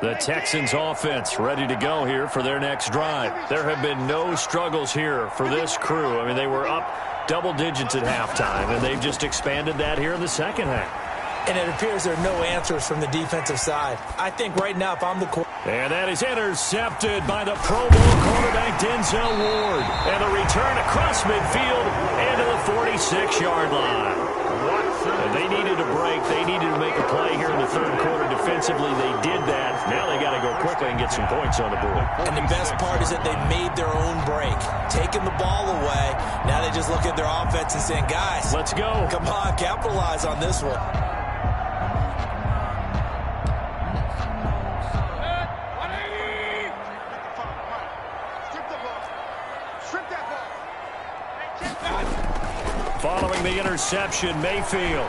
The Texans offense ready to go here for their next drive. There have been no struggles here for this crew. I mean, they were up double digits at halftime, and they've just expanded that here in the second half. And it appears there are no answers from the defensive side. I think right now, if I'm the quarterback. And that is intercepted by the Pro Bowl quarterback Denzel Ward. And the return across midfield and to the 46-yard line. And they needed a break. They needed to make a play here in the third quarter defensively. They did that. Now they got to go quickly and get some points on the board. And the best part is that they made their own break, taking the ball away. Now they just look at their offense and saying, guys, let's go. Come on, capitalize on this one. Following the interception, Mayfield.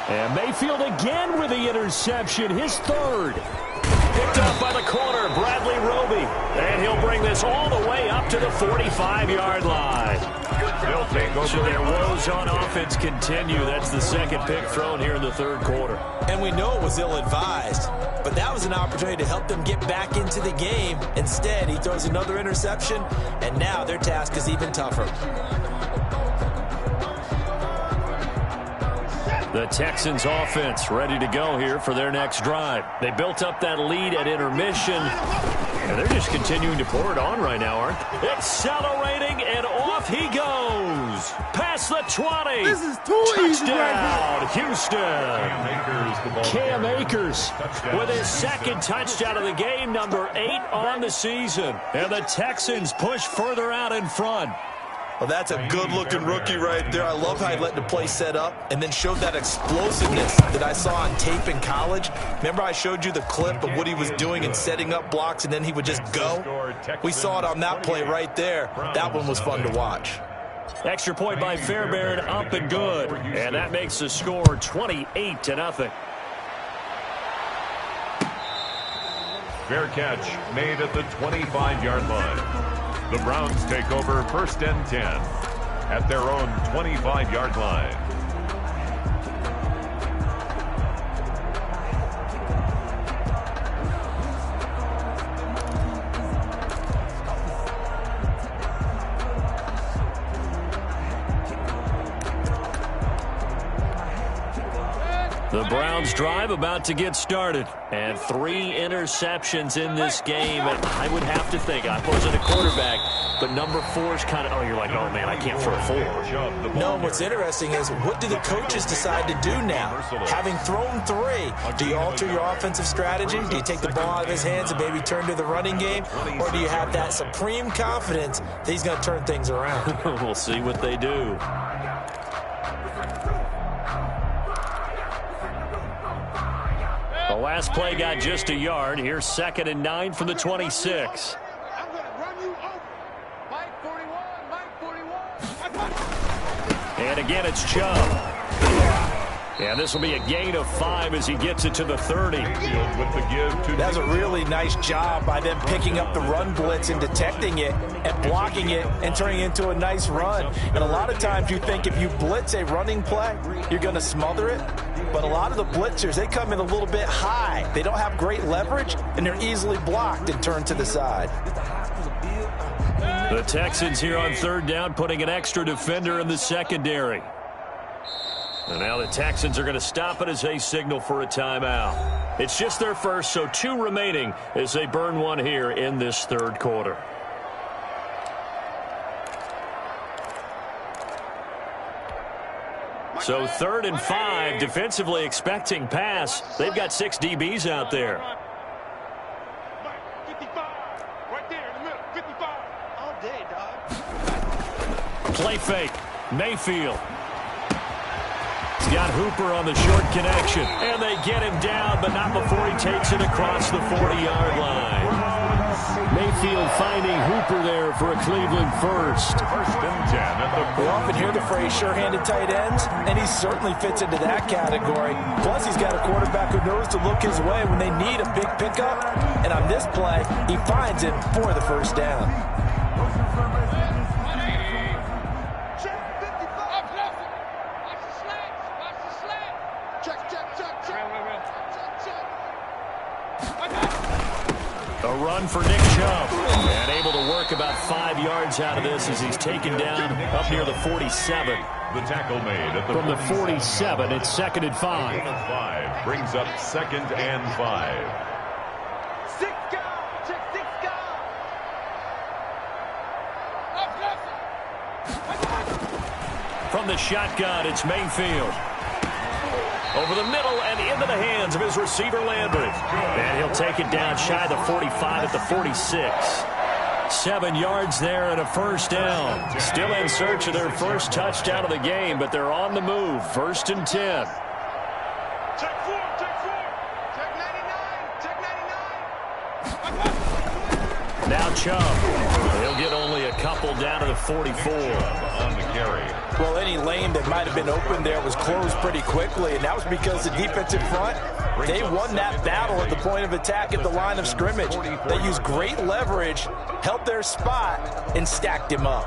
And Mayfield again with the interception, his third. Picked up by the corner, Bradley Roby. And he'll bring this all the way up to the 45-yard line. They'll take over. So their woes on offense continue. That's the second pick thrown here in the third quarter. And we know it was ill-advised, but that was an opportunity to help them get back into the game. Instead, he throws another interception, and now their task is even tougher. The Texans offense ready to go here for their next drive. They built up that lead at intermission, and they're just continuing to pour it on right now, aren't they? Accelerating, and off he goes. Past the 20. This is too easy right here. Houston. Cam Akers with his second touchdown of the game, number 8 on the season. And the Texans push further out in front. Well, that's a good-looking rookie right there. I love how he let the play set up and then showed that explosiveness that I saw on tape in college. Remember I showed you the clip of what he was doing and setting up blocks, and then he would just go? We saw it on that play right there. That one was fun to watch. Extra point by Fairbairn, up and good. And that makes the score 28-0. Fair catch made at the 25-yard line. The Browns take over 1st and 10 at their own 25-yard line. The Browns drive about to get started. And 3 interceptions in this game. And I would have to think, I wasn't a quarterback, but number 4 is kind of, oh, you're like, oh, man, I can't throw 4. No, what's interesting is, what do the coaches decide to do now? Having thrown 3, do you alter your offensive strategy? Do you take the ball out of his hands and maybe turn to the running game? Or do you have that supreme confidence that he's going to turn things around? We'll see what they do. The last play got just a yard. Here's 2nd and 9 from the 26. I'm going to run you over. Mike 41, Mike 41. And again, it's Chubb. And this will be a gain of 5 as he gets it to the 30. That's a really nice job by them picking up the run blitz and detecting it and blocking it and turning it into a nice run. And a lot of times you think if you blitz a running play, you're going to smother it. But a lot of the blitzers, they come in a little bit high. They don't have great leverage, and they're easily blocked and turned to the side. The Texans here on 3rd down, putting an extra defender in the secondary. And now the Texans are going to stop it as they signal for a timeout. It's just their first, so 2 remaining as they burn one here in this 3rd quarter. So 3rd and 5, defensively expecting pass. They've got 6 DBs out there. 55, right there in the middle, 55. All day, dog. Play fake, Mayfield. He's got Hooper on the short connection. And they get him down, but not before he takes it across the 40-yard line. Mayfield finding Hooper there for a Cleveland first. 1st and 10 at the We often hear the phrase sure-handed tight ends, and he certainly fits into that category. Plus, he's got a quarterback who knows to look his way when they need a big pickup. And on this play, he finds him for the 1st down. Check. A run for Nick Chubb. And able to work about 5 yards out of this as he's taken down up near the 47. The tackle made at the From the 47, it's 2nd and 5. 5 brings up 2nd and 5. Six guys. Check 6 guys. From the shotgun, it's Mayfield. Over the middle and into the hands of his receiver, Landry. And he'll take it down shy of the 45 at the 46. 7 yards there and a first down. Still in search of their first touchdown of the game, but they're on the move. 1st and 10. Check 4. Check 4. Check 99. Check 99. Now Chubb. He'll get only a couple down to the 44. On the carry. Well, any lane that might have been open there was closed pretty quickly, and that was because the defensive front, they won that battle at the point of attack at the line of scrimmage. They used great leverage, held their spot, and stacked him up.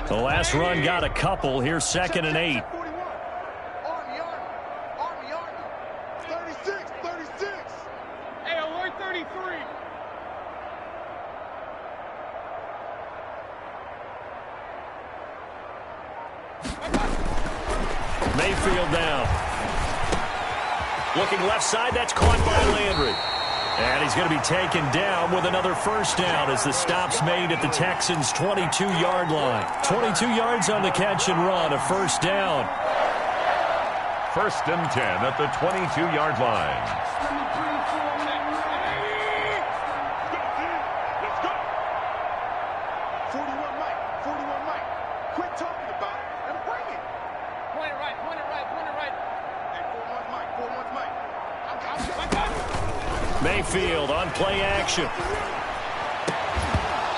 The last run got a couple. Here's 2nd and 8. Army. 36. Hey, alert 33. Mayfield down. Looking left side, that's caught by Landry. And he's going to be taken down with another first down as the stop's made at the Texans' 22-yard line. 22 yards on the catch and run, a first down. 1st and 10 at the 22-yard line. Let's go. 41 Mike. Quit talking about it and bring it. Point it right. Hey, 41 Mike. I'm Mayfield on play action.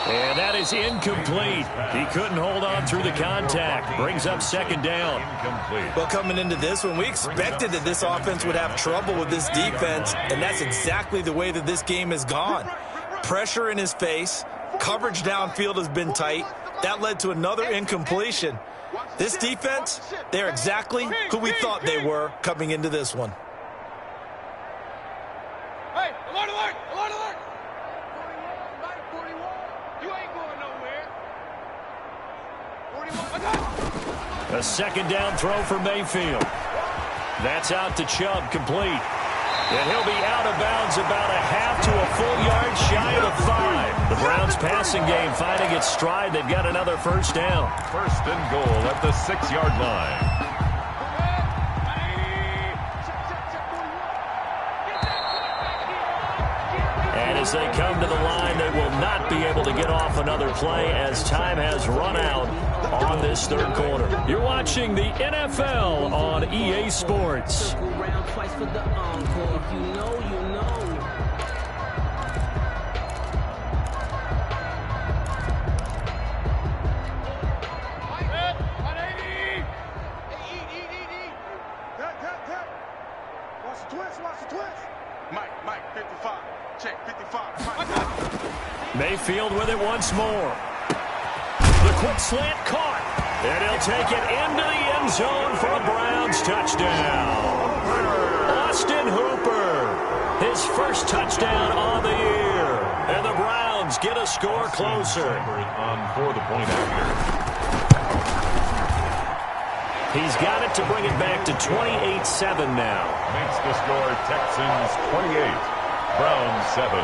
And that is incomplete. He couldn't hold on through the contact. Brings up 2nd down. Incomplete. Well, coming into this one, we expected that this offense would have trouble with this defense, and that's exactly the way that this game has gone. Pressure in his face. Coverage downfield has been tight. That led to another incompletion. This defense, they're exactly who we thought they were coming into this one. Hey, alert! 41. You ain't going nowhere. 41. A 2nd down throw for Mayfield. That's out to Chubb, complete. And he'll be out of bounds about a half to a full yard shy of the 5. The Browns passing game finding its stride. They've got another first down. 1st and goal at the 6-yard line. And as they come to the line, they will not be able to get off another play as time has run out on this 3rd quarter. You're watching the NFL on EA Sports. Watch the twist. Mike, 55. Check 55. Mayfield with it once more. The quick slant caught. And he'll take it into the end zone for a Browns touchdown. Austin Hooper, his first touchdown on the year. And the Browns get a score closer. On for the point after. He's got it to bring it back to 28-7 now. Makes the score Texans 28, Browns 7.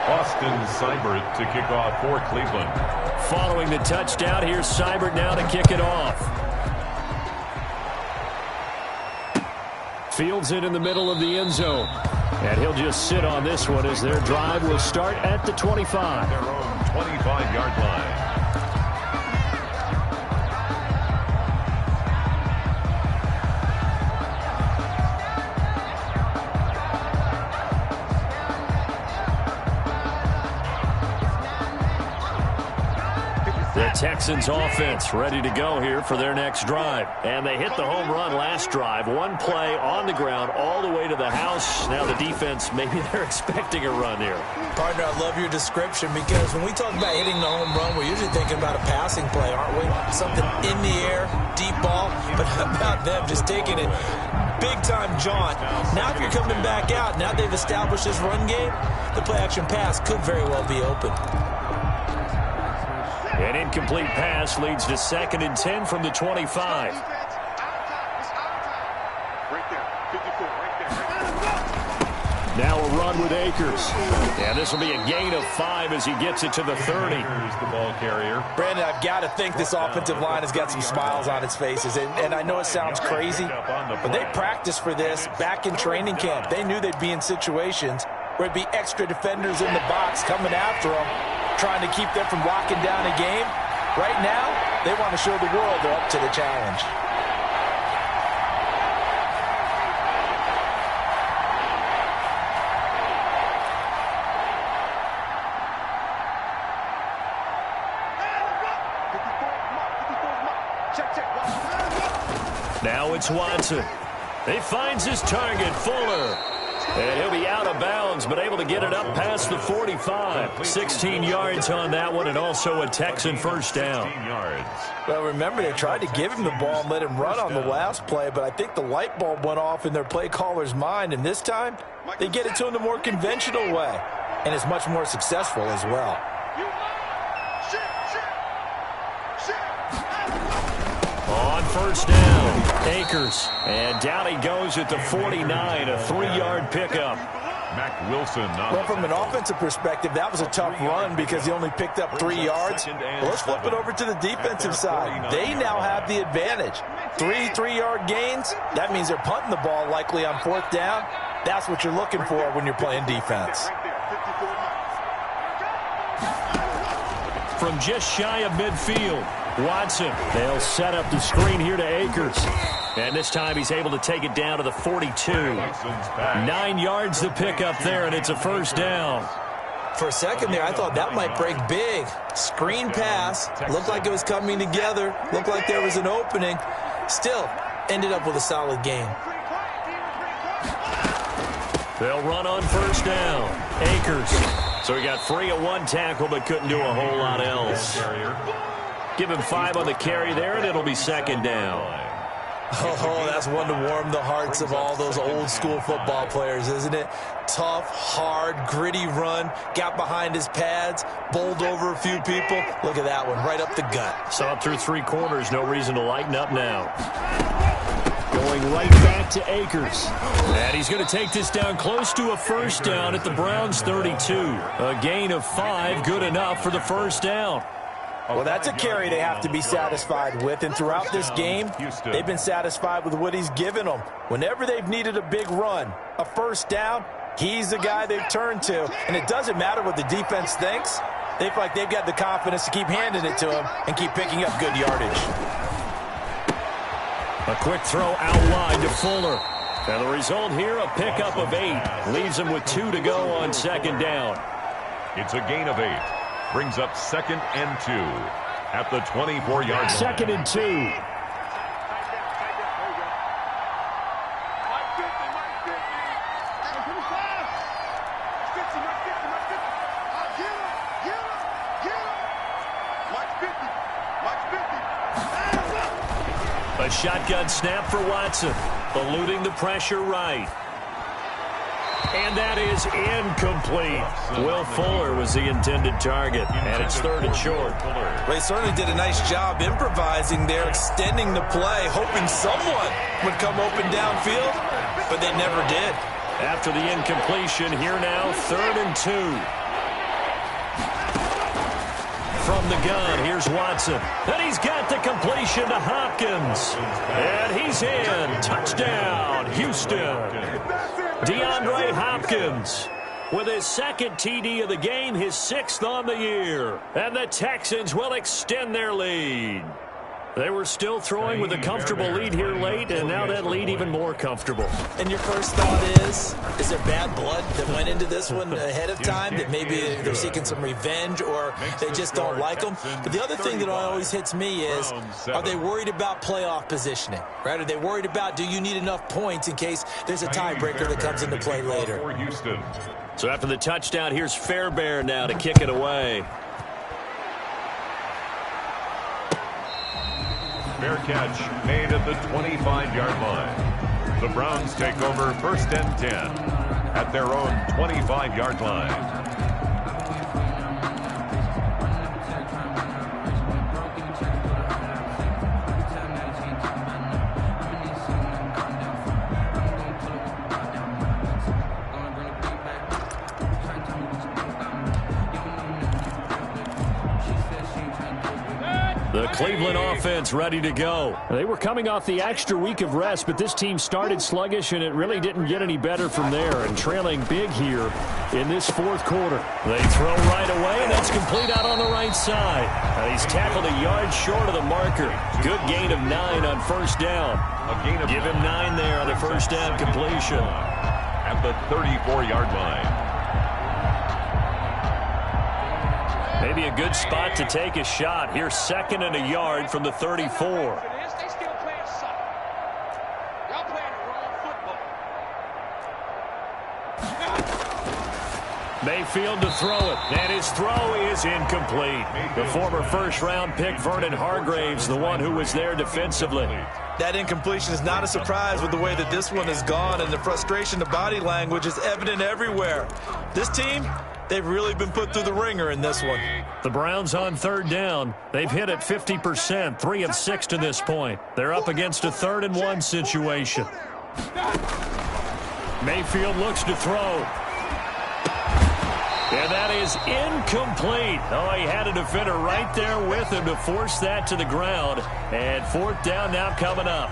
Austin Seibert to kick off for Cleveland. Following the touchdown, here's Seibert now to kick it off. Fields it in the middle of the end zone. And he'll just sit on this one as their drive will start at the 25. Their own 25-yard line. The Texans offense ready to go here for their next drive. And they hit the home run last drive. One play on the ground all the way to the house. Now the defense, maybe they're expecting a run here. Partner, I love your description because when we talk about hitting the home run, we're usually thinking about a passing play, aren't we? Something in the air, deep ball. But how about them just taking it big-time jaunt? Now if you're coming back out, now they've established this run game, the play-action pass could very well be open. An incomplete pass leads to 2nd and 10 from the 25. Right there, 54, right there. Now a run with Akers. And this will be a gain of 5 as he gets it to the 30. Here's the ball carrier. Brandon, I've got to think this offensive line has got some smiles on its faces. And I know it sounds crazy, but they practiced for this back in training camp. They knew they'd be in situations where it'd be extra defenders in the box coming after them, trying to keep them from locking down a game. Right now, they want to show the world they're up to the challenge. Now it's Watson. He finds his target, Fuller. And he'll be out of bounds, but able to get it up past the 45. 16 yards on that one, and also a Texan first down. Well, remember, they tried to give him the ball and let him run on the last play, but I think the light bulb went off in their play caller's mind, and this time they get it to him the more conventional way, and it's much more successful as well. On first down, Akers. And down he goes at the 49, a 3-yard pickup. Mac Wilson. Well, from an offensive perspective, that was a tough run because he only picked up 3 yards. Well, let's flip it over to the defensive side. They now have the advantage. 3 3-yard gains, that means they're punting the ball likely on 4th down. That's what you're looking for when you're playing defense. From just shy of midfield, Watson. They'll set up the screen here to Akers. And this time he's able to take it down to the 42. 9 yards to pick up there, and it's a first down. For a second there, I thought that might break big. Screen pass. Looked like it was coming together. Looked like there was an opening. Still, ended up with a solid game. They'll run on first down. Akers. So he got free of 1 tackle, but couldn't do a whole lot else. Give him 5 on the carry there, and it'll be 2nd down. Oh, that's one to warm the hearts of all those old school football players, isn't it? Tough, hard, gritty run, got behind his pads, bowled over a few people. Look at that one, right up the gut. Saw through 3 quarters, no reason to lighten up now. Going right back to Akers. And he's going to take this down close to a first down at the Browns' 32. A gain of 5, good enough for the first down. Well, that's a carry they have to be satisfied with, and throughout this game, they've been satisfied with what he's given them. Whenever they've needed a big run, a first down, he's the guy they've turned to, and it doesn't matter what the defense thinks. They feel like they've got the confidence to keep handing it to him and keep picking up good yardage. A quick throw out wide to Fuller. And the result here, a pickup of 8. Leaves him with 2 to go on 2nd down. It's a gain of 8. Brings up 2nd and 2 at the 24-yard line. 2nd and 2. A shotgun snap for Watson, eluding the pressure right. And that is incomplete. Will Fuller was the intended target, and it's 3rd and short. They certainly did a nice job improvising there, extending the play, hoping someone would come open downfield, but they never did. After the incompletion, here now, 3rd and 2. From the gun, here's Watson. And he's got the completion to Hopkins. And he's in. Touchdown, Houston. DeAndre Hopkins with his 2nd TD of the game, his 6th on the year. And the Texans will extend their lead. They were still throwing with a comfortable lead here late, and now that lead even more comfortable. And your first thought is there bad blood that went into this one ahead of time, that maybe they're seeking some revenge or they just don't like them? But the other thing that always hits me is, are they worried about playoff positioning, right? Are they worried about, do you need enough points in case there's a tiebreaker that comes into play later? So after the touchdown, here's Fairbairn now to kick it away. Fair catch made at the 25-yard line. The Browns take over 1st and 10 at their own 25-yard line. The Cleveland offense ready to go. They were coming off the extra week of rest, but this team started sluggish, and it really didn't get any better from there, and trailing big here in this fourth quarter. They throw right away, and that's complete out on the right side. And he's tackled a yard short of the marker. Good gain of 9 on first down. Give him 9 there on the first down completion. At the 34-yard line. Maybe a good spot to take a shot. Here's 2nd and a yard from the 34. They still playing suck. Y'all playing the wrong football. Mayfield to throw it, and his throw is incomplete. The former first-round pick, Vernon Hargraves, the one who was there defensively. That incompletion is not a surprise with the way that this one has gone, and the frustration, the body language is evident everywhere. This team, they've really been put through the ringer in this one. The Browns on 3rd down. They've hit it 50%, 3 of 6 to this point. They're up against a 3rd and 1 situation. Mayfield looks to throw. And that is incomplete. Oh, he had a defender right there with him to force that to the ground. And 4th down now coming up.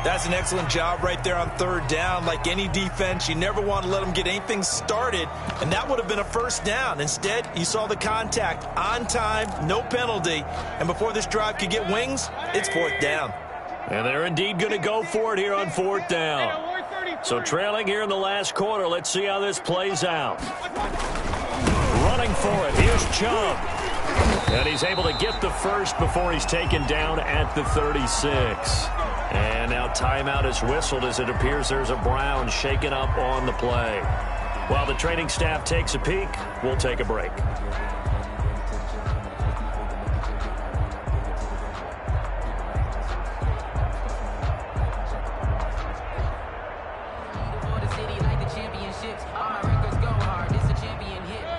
That's an excellent job right there on 3rd down. Like any defense, you never want to let them get anything started, and that would have been a first down. Instead, you saw the contact on time, no penalty, and before this drive could get wings, it's 4th down. And they're indeed going to go for it here on 4th down. So trailing here in the last quarter, let's see how this plays out. Running for it, here's Chubb. And he's able to get the first before he's taken down at the 36. And now timeout is whistled as it appears there's a Brown shaken up on the play. While the training staff takes a peek, we'll take a break.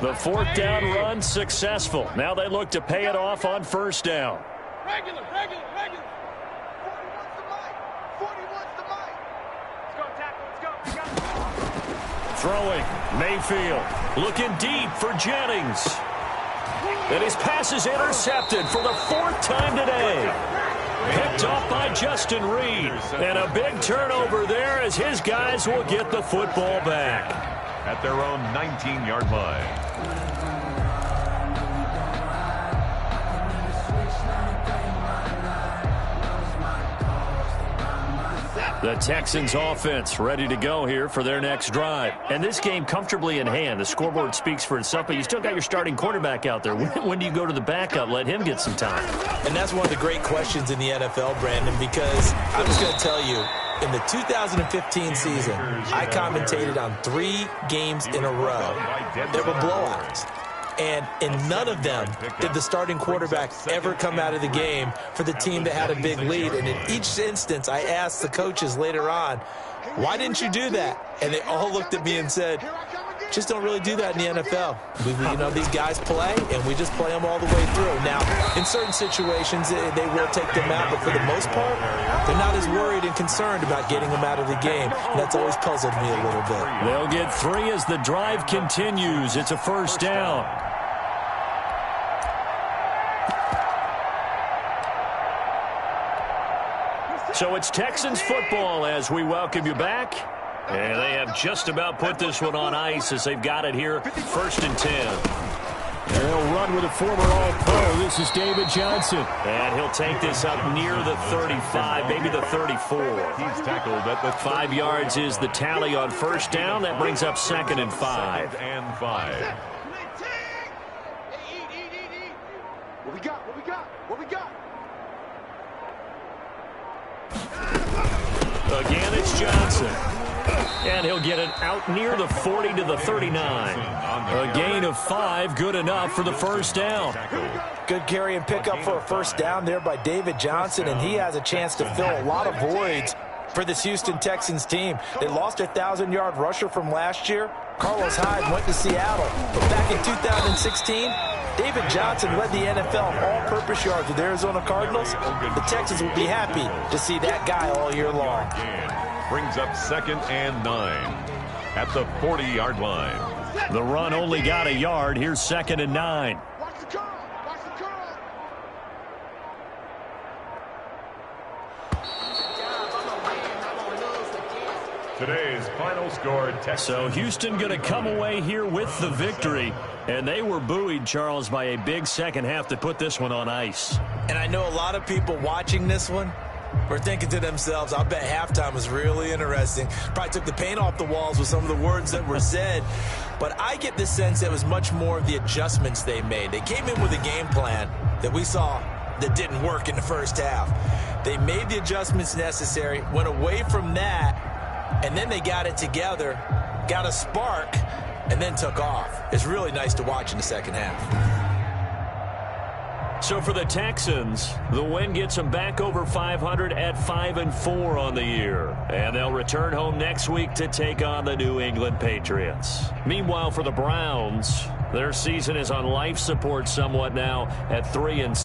The 4th down run successful. Now they look to pay it off on 1st down. Regular. 41's the mic. Let's go, tackle. Let's go. Throwing. Mayfield looking deep for Jennings. And his pass is intercepted for the 4th time today. Picked off by Justin Reed. And a big turnover there as his guys will get the football back. At their own 19-yard line. The Texans offense ready to go here for their next drive. And this game comfortably in hand. The scoreboard speaks for itself, but you still got your starting quarterback out there. When do you go to the backup? Let him get some time. And that's one of the great questions in the NFL, Brandon, because I'm just going to tell you, in the 2015 season, I commentated on 3 games in a row. There were blowouts. And in none of them did the starting quarterback ever come out of the game for the team that had a big lead. And in each instance, I asked the coaches later on, why didn't you do that? And they all looked at me and said, just don't really do that in the NFL. These guys play, and we just play them all the way through. Now, in certain situations, they will take them out, but for the most part, they're not as worried and concerned about getting them out of the game. And that's always puzzled me a little bit. They'll get 3 as the drive continues. It's a 1st down. So it's Texans football as we welcome you back. And they have just about put this one on ice as they've got it here, 1st and 10. They'll run with a former All-Pro. This is David Johnson. And he'll take this up near the 35, maybe the 34. He's tackled at the 5 yards is the tally on first down. That brings up 2nd and 5. 2nd and 5. What we got? What we got? What we got? Again, it's Johnson. And he'll get it out near the 40 to the 39. A gain of 5, good enough for the first down. Good carry and pickup for a first down there by David Johnson, and he has a chance to fill a lot of voids for this Houston Texans team. They lost their 1,000-yard rusher from last year. Carlos Hyde went to Seattle. But back in 2016, David Johnson led the NFL in all-purpose yards with the Arizona Cardinals. The Texans will be happy to see that guy all year long. Brings up 2nd and 9 at the 40-yard line. The run only got a yard. Here's 2nd and 9. Watch the curl. Watch the curl. Today's final score, Texans. So Houston going to come away here with the victory. And they were buoyed, Charles, by a big second half to put this one on ice. And I know a lot of people watching this one were thinking to themselves, I bet halftime was really interesting. Probably took the paint off the walls with some of the words that were said. But I get the sense it was much more of the adjustments they made. They came in with a game plan that we saw that didn't work in the first half. They made the adjustments necessary, went away from that, and then they got it together, got a spark, and then took off. It's really nice to watch in the second half. So for the Texans, the win gets them back over 500 at 5-4 on the year. And they'll return home next week to take on the New England Patriots. Meanwhile, for the Browns, their season is on life support somewhat now at 3-6.